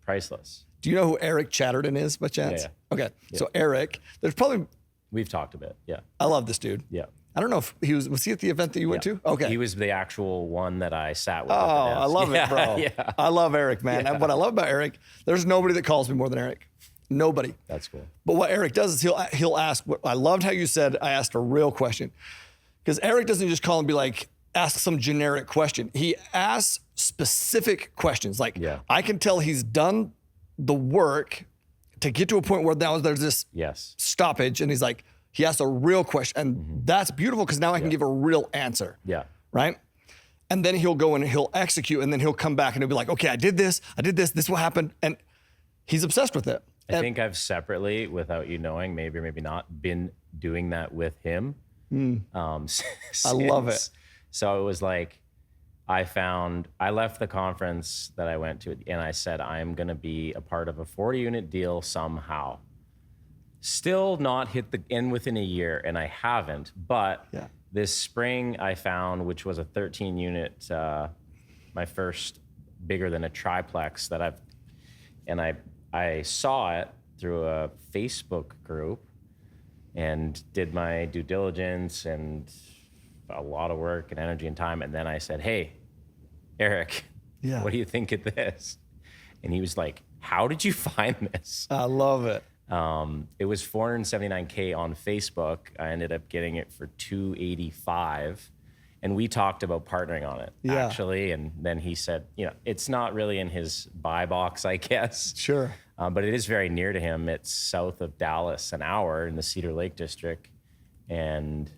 priceless. Do you know who Eric Chatterton is by chance? Yeah. Okay. So Eric, there's probably, We've talked a bit. Yeah. I love this dude. Yeah. I don't know if was he at the event that you went to? Okay. He was the actual one that I sat with. Oh, I love it, bro. Yeah. I love Eric, man. Yeah. And what I love about Eric, there's nobody that calls me more than Eric. Nobody. That's cool. But what Eric does is he'll ask. I loved how you said I asked a real question, because Eric doesn't just call and be like, ask some generic question. He asks specific questions. Like, I can tell he's done the work to get to a point where now there's this stoppage, and he's like, he asked a real question, and that's beautiful because now I can give a real answer. Yeah. Right. And then he'll go and he'll execute, and then he'll come back and he'll be like, okay, I did this, this is what happened, and he's obsessed with it. I think I've separately, without you knowing, maybe or maybe not, been doing that with him. I love it. So it was like, I left the conference that I went to, and I said, I'm going to be a part of a 40-unit deal somehow. Still not hit the end within a year, and I haven't. But this spring I found, which was a 13-unit, my first bigger than a triplex that I saw it through a Facebook group and did my due diligence and a lot of work and energy and time. And then I said, hey, Eric, what do you think of this? And he was like, how did you find this? I love it. It was $479K on Facebook. I ended up getting it for $285. And we talked about partnering on it, actually. And then he said, it's not really in his buy box, I guess. Sure. But it is very near to him. It's south of Dallas, an hour in the Cedar Lake district. And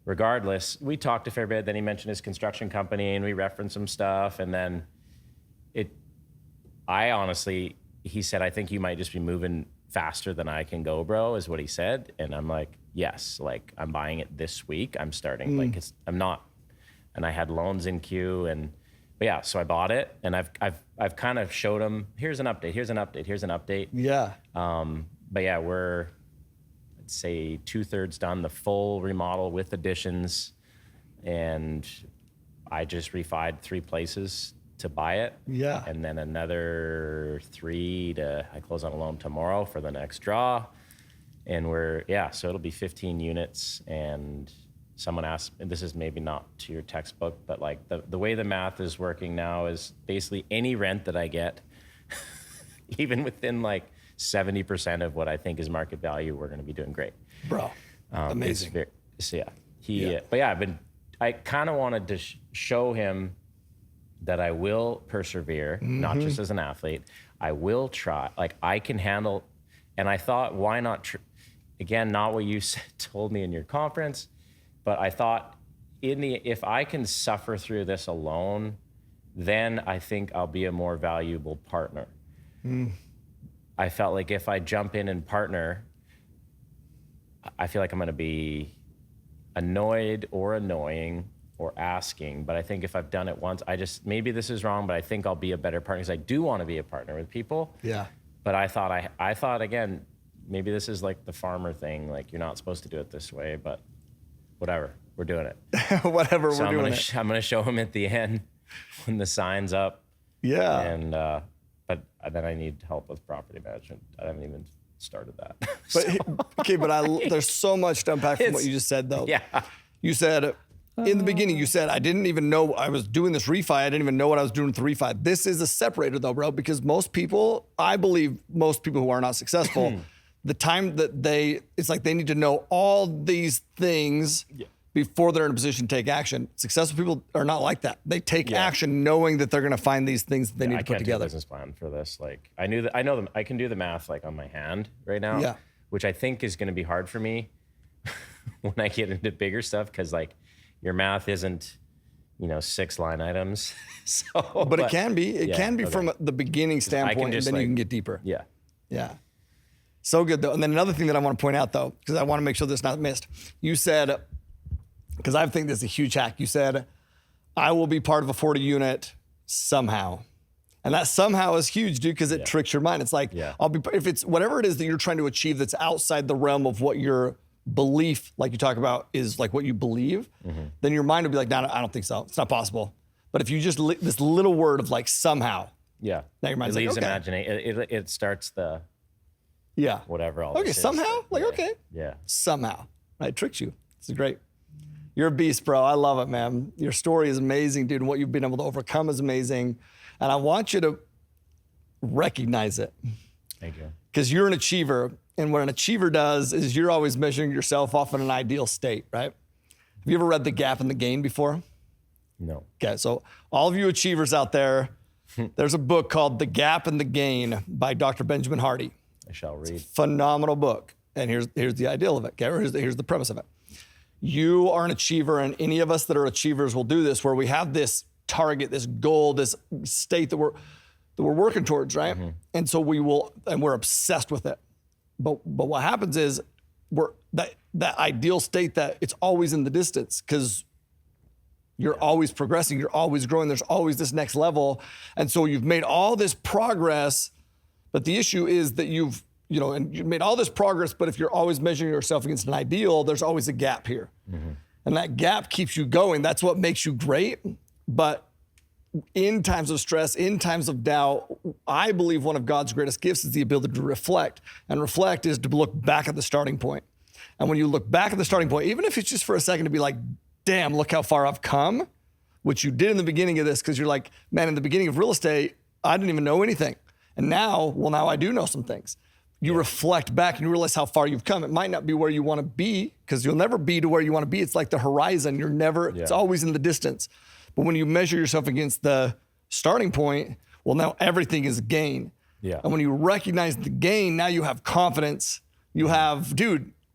regardless, we talked a fair bit. Then he mentioned his construction company, and we referenced some stuff. And then he said, I think you might just be moving faster than I can go, bro, is what he said. And I'm like, yes, like I'm buying it this week. I'm starting, I'm not. And I had loans in queue, but yeah, so I bought it, and I've kind of showed him, here's an update, here's an update, here's an update. Yeah. But yeah, we're, I'd say 2/3 done, the full remodel with additions, and I just refied 3 places to buy it. Yeah. And then another 3 I close on a loan tomorrow for the next draw. And so it'll be 15 units. And someone asked, and this is maybe not to your textbook, but like the way the math is working now is basically any rent that I get, even within like 70% of what I think is market value, we're going to be doing great. Bro, amazing. So yeah, but yeah, I kind of wanted to show him that I will persevere, not just as an athlete. I will try, like I can handle, and I thought, why not, again, not what you told me in your conference, but I thought if I can suffer through this alone, then I think I'll be a more valuable partner. I felt like if I jump in and partner, I feel like I'm going to be annoyed or annoying or asking. But I think if I've done it once, maybe this is wrong, but I think I'll be a better partner because I do want to be a partner with people. Yeah. But I thought again, maybe this is like the farmer thing. Like you're not supposed to do it this way, but whatever, we're doing it. Whatever, so we're doing it. I'm going to show him at the end when the sign's up. Yeah. And, but then I need help with property management. I haven't even started that. But there's so much to unpack from what you just said, though. Yeah. You said in the beginning, I didn't even know I was doing this refi. I didn't even know what I was doing with the refi. This is a separator, though, bro, because I believe most people who are not successful, the time that it's like they need to know all these things before they're in a position to take action. Successful people are not like that. They take action knowing that they're going to find these things that they need to put together. I can't do a business plan for this. Like I know them. I can do the math like on my hand right now, which I think is going to be hard for me when I get into bigger stuff. Cause like your math isn't, 6 line items. But it can be, from the beginning standpoint, and then you can get deeper. Yeah. Yeah. So good though. And then another thing that I want to point out though, because I want to make sure this is not missed. You said, because I think this is a huge hack. You said, I will be part of a 40 unit somehow. And that somehow is huge, dude, because it tricks your mind. It's like, if it's whatever it is that you're trying to achieve that's outside the realm of what your belief, like you talk about, is like what you believe, then your mind will be like, no, I don't think so. It's not possible. But if you just, this little word of like somehow. Yeah. Now your mind's it leaves like, okay. imagination. It starts the, whatever all okay, this somehow? is. Like, okay. Yeah. Somehow. Right, it tricks you. This is great. You're a beast, bro. I love it, man. Your story is amazing, dude. And what you've been able to overcome is amazing. And I want you to recognize it. Thank you. Because you're an achiever. And what an achiever does is you're always measuring yourself off in an ideal state, right? Have you ever read The Gap and the Gain before? No. Okay, so all of you achievers out there, there's a book called The Gap and the Gain by Dr. Benjamin Hardy. I shall read. Phenomenal book. And here's the ideal of it. Okay? Here's the premise of it. You are an achiever, and any of us that are achievers will do this, where we have this target, this goal, this state that we're working towards, right? And so we're obsessed with it. But what happens is that ideal state that it's always in the distance, because you're always progressing, you're always growing, there's always this next level. And so you've made all this progress, but the issue is that you've made all this progress, but if you're always measuring yourself against an ideal, there's always a gap here. And that gap keeps you going. That's what makes you great. But in times of stress, in times of doubt, I believe one of God's greatest gifts is the ability to reflect. And reflect is to look back at the starting point. And when you look back at the starting point, even if it's just for a second to be like, damn, look how far I've come, which you did in the beginning of this, because you're like, man, in the beginning of real estate, I didn't even know anything. And now I do know some things. You reflect back and you realize how far you've come. It might not be where you want to be, because you'll never be to where you want to be. It's like the horizon. It's always in the distance. But when you measure yourself against the starting point, well, now everything is gain. Yeah. And when you recognize the gain, now you have confidence. You have,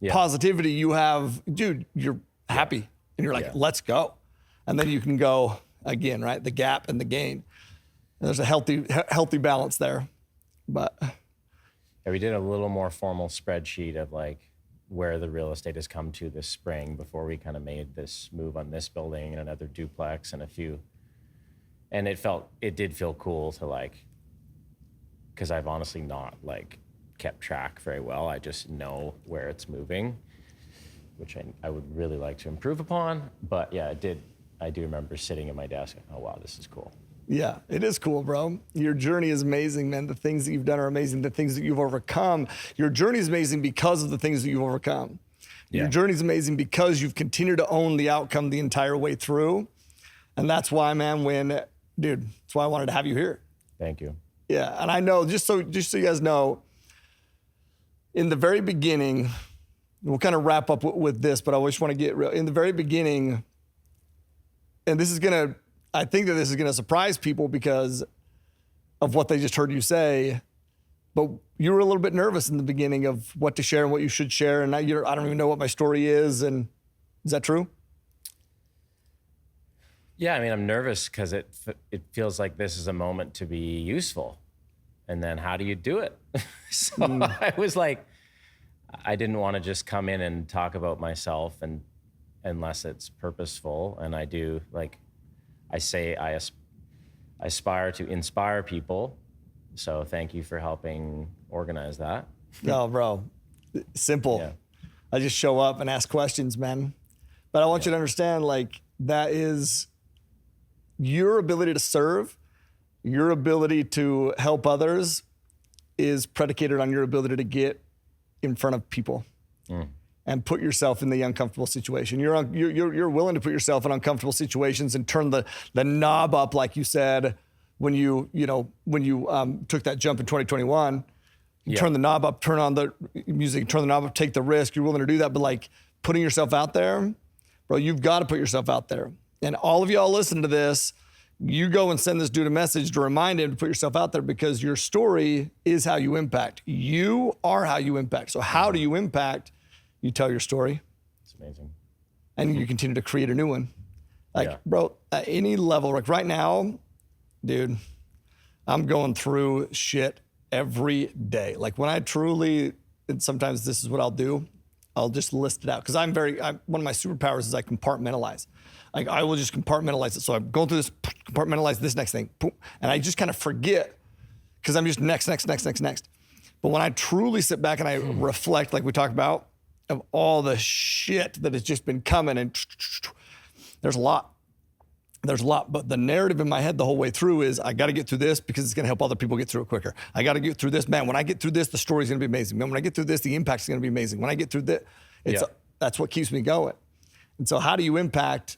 positivity. You have, you're happy. And you're like, let's go. And then you can go again, right? The gap and the gain. And there's a healthy balance there. But we did a little more formal spreadsheet of like where the real estate has come to this spring before we kind of made this move on this building and another duplex and a few. And it did feel cool to like, because I've honestly not like kept track very well. I just know where it's moving, which I would really like to improve upon. But yeah, I do remember sitting at my desk and, oh wow, this is cool. Yeah, it is cool, bro. Your journey is amazing, man. The things that you've done are amazing. The things that you've overcome. Your journey is amazing because of the things that you've overcome. Yeah. Your journey is amazing because you've continued to own the outcome the entire way through. And that's why, man, that's why I wanted to have you here. Thank you. Yeah, and I know, just so you guys know, in the very beginning, we'll kind of wrap up with this, but I just want to get real. In the very beginning, and I think that this is going to surprise people because of what they just heard you say, but you were a little bit nervous in the beginning of what to share and what you should share. And I don't even know what my story is. And is that true? Yeah, I mean, I'm nervous because it feels like this is a moment to be useful. And then how do you do it? So I was like, I didn't want to just come in and talk about myself and unless it's purposeful. And I do, like I say, I aspire to inspire people. So thank you for helping organize that. No, bro, simple. Yeah. I just show up and ask questions, man. But I want you to understand, like, that is your ability to serve, your ability to help others is predicated on your ability to get in front of people and put yourself in the uncomfortable situation. You're willing to put yourself in uncomfortable situations and turn the knob up, like you said, when you took that jump in 2021. Turn the knob up, turn on the music, turn the knob up, take the risk. You're willing to do that, but like putting yourself out there, bro, you've got to put yourself out there. And all of y'all listen to this, you go and send this dude a message to remind him to put yourself out there because your story is how you impact. You are how you impact. So how do you impact? You tell your story. It's amazing. And you continue to create a new one. Like, bro, at any level, like right now, dude, I'm going through shit every day. Like when I truly, and sometimes this is what I'll do, I'll just list it out. Cause one of my superpowers is I compartmentalize. Like I will just compartmentalize it. So I'm going through this, compartmentalize this next thing. And I just kind of forget because I'm just next. But when I truly sit back and I reflect, like we talked about, of all the shit that has just been coming and there's a lot, but the narrative in my head the whole way through is I got to get through this because it's going to help other people get through it quicker. I got to get through this, man. When I get through this, the story's going to be amazing. Man, when I get through this, the impact's going to be amazing. When I get through this, that's what keeps me going. And so how do you impact?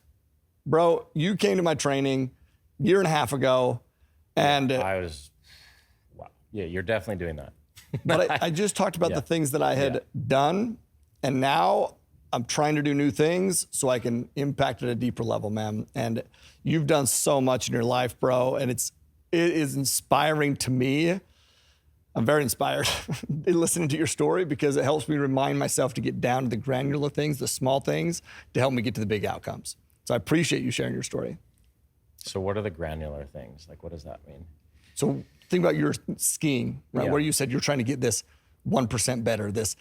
Bro, you came to my training a year and a half ago and wow. Yeah, you're definitely doing that. But I just talked about the things that I had done, and now I'm trying to do new things so I can impact at a deeper level, man. And you've done so much in your life, bro, and it is inspiring to me. I'm very inspired listening to your story because it helps me remind myself to get down to the granular things, the small things, to help me get to the big outcomes. So I appreciate you sharing your story. So what are the granular things? Like, what does that mean? So think about your skiing, right? Yeah. Where you said you're trying to get this 1% better, this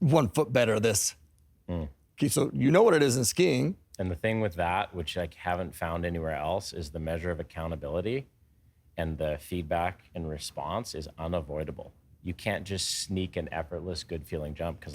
1 foot better, this. Okay, so you know what it is in skiing. And the thing with that, which I haven't found anywhere else, is the measure of accountability and the feedback and response is unavoidable. You can't just sneak an effortless, good feeling jump because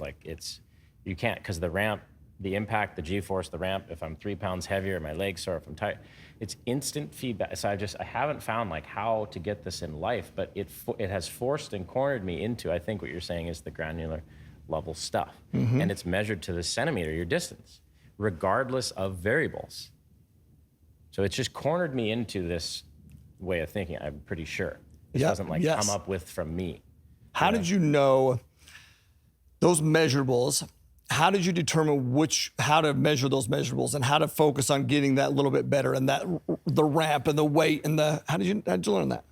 you can't, because the ramp, the impact, the G-force, the ramp, if I'm 3 pounds heavier, my legs sore, if I'm tired, it's instant feedback. So I haven't found like how to get this in life, but it has forced and cornered me into, I think what you're saying is the granular level stuff. And it's measured to the centimeter, your distance, regardless of variables. So it's just cornered me into this way of thinking, I'm pretty sure. It doesn't come up with from me. How did you know those measurables? How did you determine how to measure those measurables and how to focus on getting that little bit better and the ramp and the weight and how'd you learn that?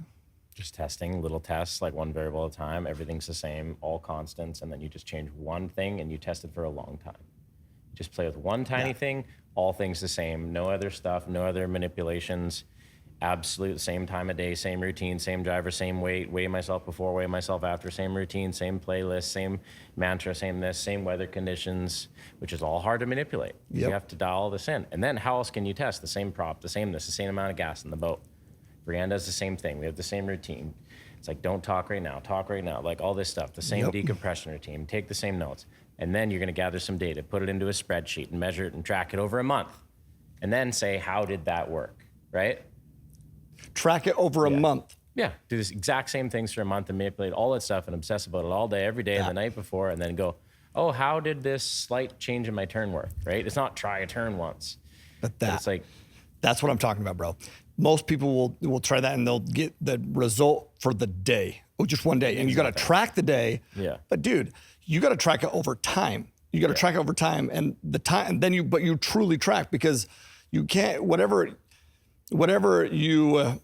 Just testing little tests, like one variable at a time. Everything's the same, all constants, and then you just change one thing and you test it for a long time. Just play with one tiny thing, all things the same, no other stuff, no other manipulations, absolute same time of day, same routine, same driver, same weight, weigh myself before, weigh myself after, same routine, same playlist, same mantra, same this, same weather conditions, which is all hard to manipulate. You have to dial all this in. And then how else can you test the same prop, the same this, the same amount of gas in the boat? Brianne does the same thing. We have the same routine. It's like, don't talk right now, like all this stuff, the same decompression routine, take the same notes. And then you're gonna gather some data, put it into a spreadsheet and measure it and track it over a month. And then say, how did that work, right? Track it over a month. Yeah, do this exact same things for a month and manipulate all that stuff and obsess about it all day, every day, and the night before, and then go, oh, how did this slight change in my turn work, right? It's not try a turn once. But it's like, that's what I'm talking about, bro. Most people will try that and they'll get the result for the day, or just one day. And you got to track the day. Yeah. But dude, you got to track it over time. You got to track over time, and the time, then you truly track, because you can't, whatever you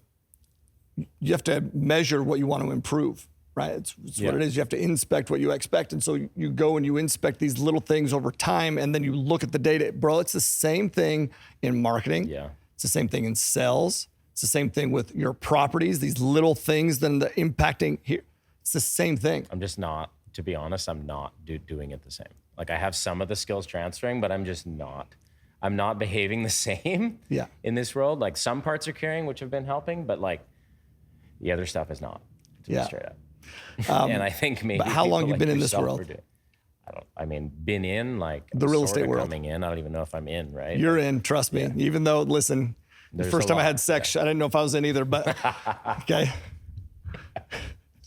have to measure what you want to improve, right? It's what it is. You have to inspect what you expect. And so you go and you inspect these little things over time, and then you look at the data. Bro, it's the same thing in marketing. Yeah. It's the same thing in sales. It's the same thing with your properties, these little things, then the impacting here. It's the same thing. I'm just not, to be honest, I'm not doing it the same. Like, I have some of the skills transferring, but I'm just not. I'm not behaving the same in this world. Like, some parts are carrying, which have been helping, but like the other stuff is not, to be straight up. And I think maybe. But how long you like been in this yourself world? Been in, like, the real estate world. Coming in. I don't even know if I'm in, right? You're in, trust me. Even though, listen, the first time I had sex, I didn't know if I was in either, but okay.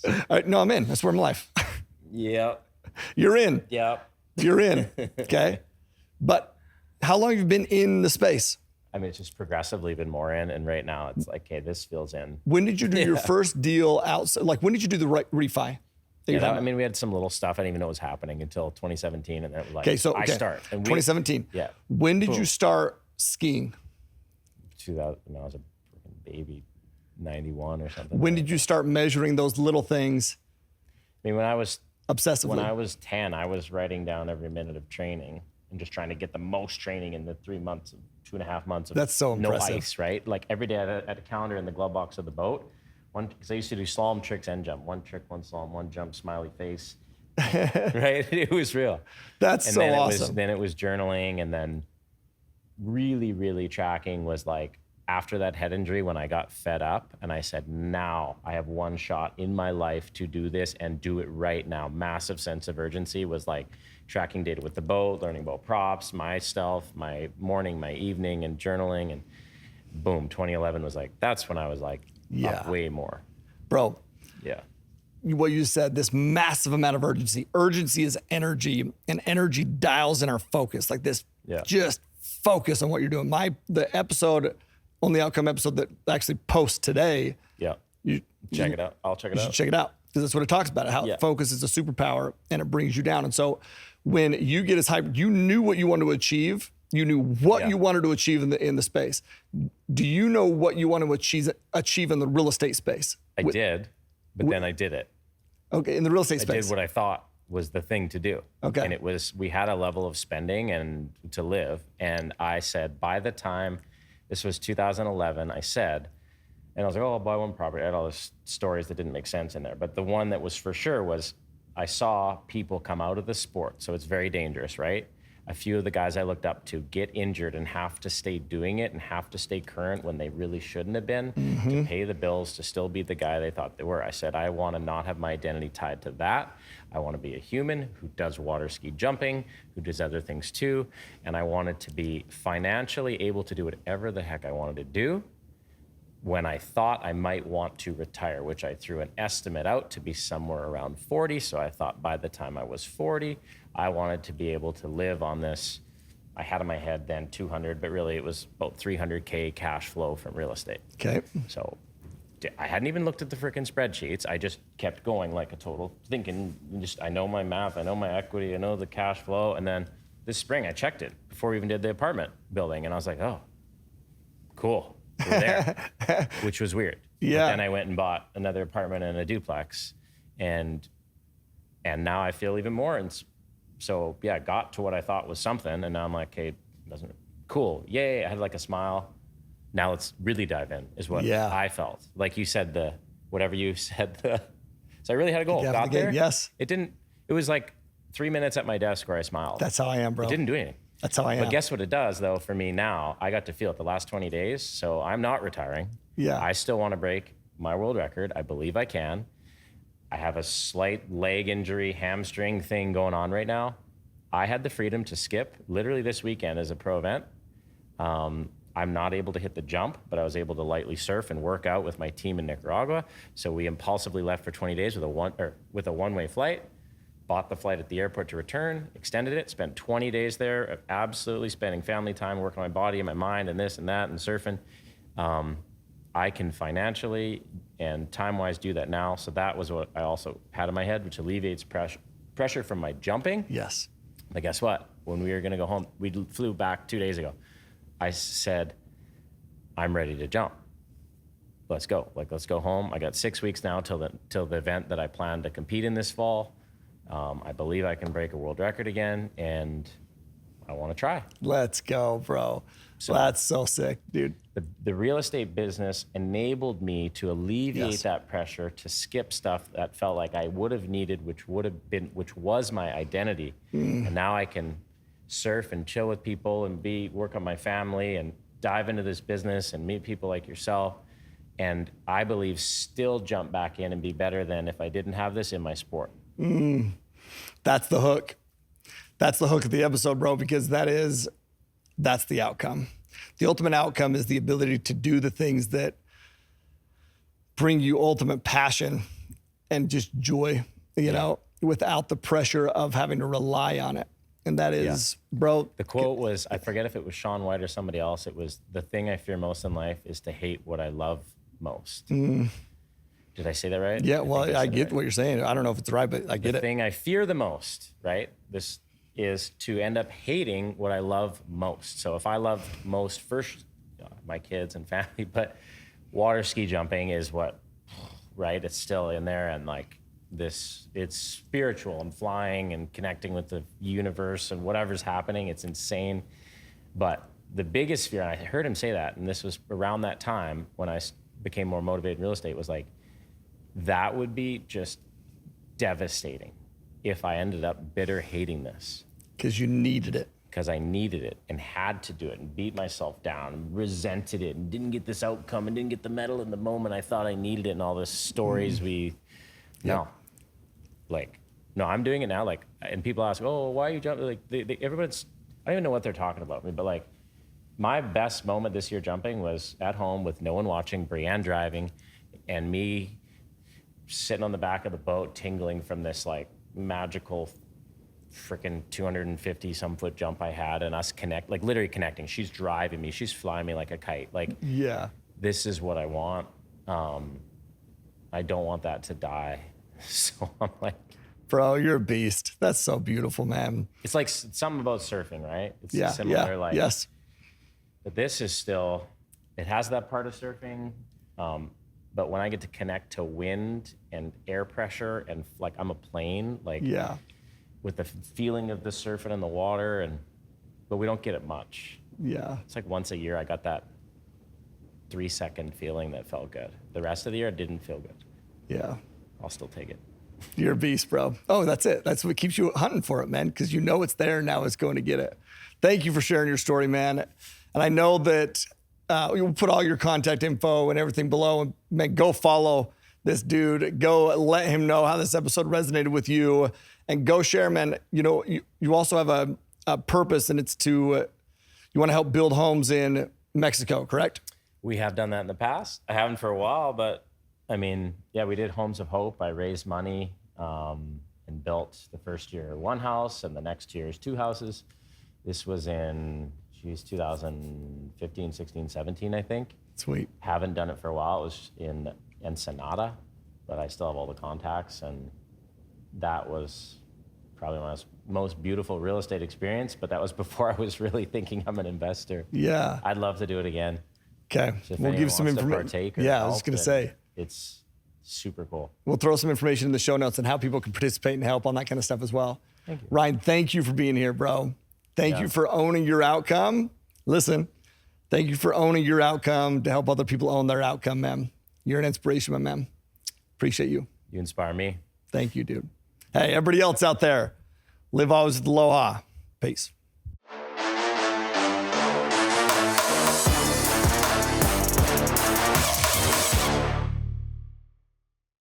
All right, no, I'm in. That's where I'm life. Yep. You're in. Yep. You're in. Okay. But how long have you been in the space? I mean, it's just progressively been more in, and right now it's like, okay, this feels in. When did you do your first deal outside? Like, when did you do the refi? I mean, we had some little stuff. I didn't even know what was happening until 2017, and then it was like, I start. And 2017. Yeah. When did you start skiing? 2000. I was a freaking baby, 91 or something. When did you start measuring those little things? I mean, when I was obsessively. When I was 10, I was writing down every minute of training and just trying to get the most training in the 2.5 months of That's so no impressive. ice, right? Like, every day I had a calendar in the glove box of the boat. Because I used to do slalom tricks and jump. One trick, one slalom, one jump, smiley face. Right? It was real. That's so awesome. Then it was journaling, and then really, really tracking was like, after that head injury, when I got fed up and I said, now I have one shot in my life to do this and do it right now. Massive sense of urgency was like tracking data with the boat, learning about props, myself, my morning, my evening, and journaling. And boom, 2011 was like, that's when I was like, up way more. Bro. Yeah. What you said, this massive amount of urgency. Urgency is energy, and energy dials in our focus. Like this, just focus on what you're doing. The episode, Only Outcome episode that actually posts today. Yeah. Check it out. I'll check it out. You should check it out, because that's what it talks about, how focus is a superpower and it brings you down. And so when you get as hyped, you knew what you wanted to achieve. You knew what you wanted to achieve in the space. Do you know what you want to achieve in the real estate space? I did, but then I did it. Okay, in the real estate space. I did what I thought was the thing to do. Okay. And we had a level of spending and to live. And I said, by the time, this was 2011, I said, and I was like, oh, I'll buy one property. I had all these stories that didn't make sense in there. But the one that was for sure was, I saw people come out of the sport. So it's very dangerous, right? A few of the guys I looked up to get injured and have to stay doing it and have to stay current when they really shouldn't have been to pay the bills, to still be the guy they thought they were. I said, I want to not have my identity tied to that. I want to be a human who does water ski jumping, who does other things too. And I wanted to be financially able to do whatever the heck I wanted to do when I thought I might want to retire, which I threw an estimate out to be somewhere around 40. So I thought by the time I was 40, I wanted to be able to live on this. I had in my head then 200, but really it was about 300K cash flow from real estate. Okay. So I hadn't even looked at the freaking spreadsheets. I just kept going like a total, thinking, I know my math, I know my equity, I know the cash flow. And then this spring I checked it before we even did the apartment building. And I was like, oh, cool, we're there, which was weird. Yeah. But then I went and bought another apartment and a duplex. And now I feel even more. And so, yeah, got to what I thought was something. And now I'm like, hey, cool. Yay. I had like a smile. Now let's really dive in, is what I felt. Like you said, whatever you said. So I really had a goal. Got there. Yes. It was like 3 minutes at my desk where I smiled. That's how I am, bro. It didn't do anything. That's how I am. But guess what it does, though, for me now? I got to feel it the last 20 days. So I'm not retiring. Yeah. I still want to break my world record. I believe I can. I have a slight leg injury, hamstring thing going on right now. I had the freedom to skip literally this weekend as a pro event. I'm not able to hit the jump, but I was able to lightly surf and work out with my team in Nicaragua. So we impulsively left for 20 days with a one-way flight, bought the flight at the airport to return, extended it, spent 20 days there, absolutely spending family time, working on my body and my mind and this and that and surfing. I can financially and time-wise do that now. So that was what I also had in my head, which alleviates pressure from my jumping. Yes. But guess what? When we were going to go home, we flew back 2 days ago. I said, I'm ready to jump. Let's go. Like, let's go home. I got 6 weeks now till the event that I plan to compete in this fall. I believe I can break a world record again, and I want to try. Let's go, bro. So that's so sick, dude. The real estate business enabled me to alleviate that pressure, to skip stuff that felt like I would have needed, which was my identity. And now I can surf and chill with people and work on my family and dive into this business and meet people like yourself. And I believe still jump back in and be better than if I didn't have this in my sport. That's the hook. That's the hook of the episode, bro, because that's the outcome. The ultimate outcome is the ability to do the things that bring you ultimate passion and just joy, you know, without the pressure of having to rely on it. And that is, bro. The quote was, I forget if it was Shaun White or somebody else. It was, the thing I fear most in life is to hate what I love most. Did I say that right? Yeah, well, I get what you're saying. I don't know if it's right, but I get it. The thing I fear the most, right? This is to end up hating what I love most. So if I love most first, my kids and family, but water ski jumping is what, right? It's still in there, and like this, it's spiritual and flying and connecting with the universe and whatever's happening. It's insane. But the biggest fear, and I heard him say that, and this was around that time when I became more motivated in real estate, was like, that would be just devastating if I ended up bitter hating this. Because you needed it. Because I needed it and had to do it and beat myself down and resented it and didn't get this outcome and didn't get the medal in the moment I thought I needed it, and all the stories no. Like, no, I'm doing it now. Like, and people ask, oh, why are you jumping? Like, everybody's, I don't even know what they're talking about me, but like, my best moment this year jumping was at home with no one watching, Brienne driving, and me sitting on the back of the boat, tingling from this like magical freaking 250 some foot jump I had, and us like literally connecting. She's driving me, she's flying me like a kite. Like, this is what I want. I don't want that to die. So I'm like, bro, you're a beast. That's so beautiful, man. It's like something about surfing, right? It's similar, like, yes. But this is still, it has that part of surfing. But when I get to connect to wind and air pressure and like I'm a plane, like with the feeling of the surfing in the water, but we don't get it much. Yeah. It's like once a year I got that 3-second feeling that felt good. The rest of the year it didn't feel good. Yeah. I'll still take it. You're a beast, bro. Oh, that's it. That's what keeps you hunting for it, man, because you know it's there, now it's going to get it. Thank you for sharing your story, man. And I know that you'll put all your contact info and everything below. And man, go follow this dude. Go let him know how this episode resonated with you, and go share, man. You know, you also have a purpose, and it's to, you want to help build homes in Mexico, correct? We have done that in the past. I haven't for a while, but I mean, yeah, we did Homes of Hope. I raised money and built the first year 1 house, and the next year is 2 houses. This was in 2015, 16, 17, I think. Sweet. Haven't done it for a while. It was in Ensenada, but I still have all the contacts, and that was probably my most beautiful real estate experience, but that was before I was really thinking I'm an investor. Yeah. I'd love to do it again. Okay. So we'll give some information. Yeah, I was just going to say. It's super cool. We'll throw some information in the show notes on how people can participate and help on that kind of stuff as well. Thank you. Ryan, thank you for being here, bro. Thank you for owning your outcome. Listen, thank you for owning your outcome to help other people own their outcome, man. You're an inspiration, my man. Appreciate you. You inspire me. Thank you, dude. Hey, everybody else out there, live always with aloha. Peace.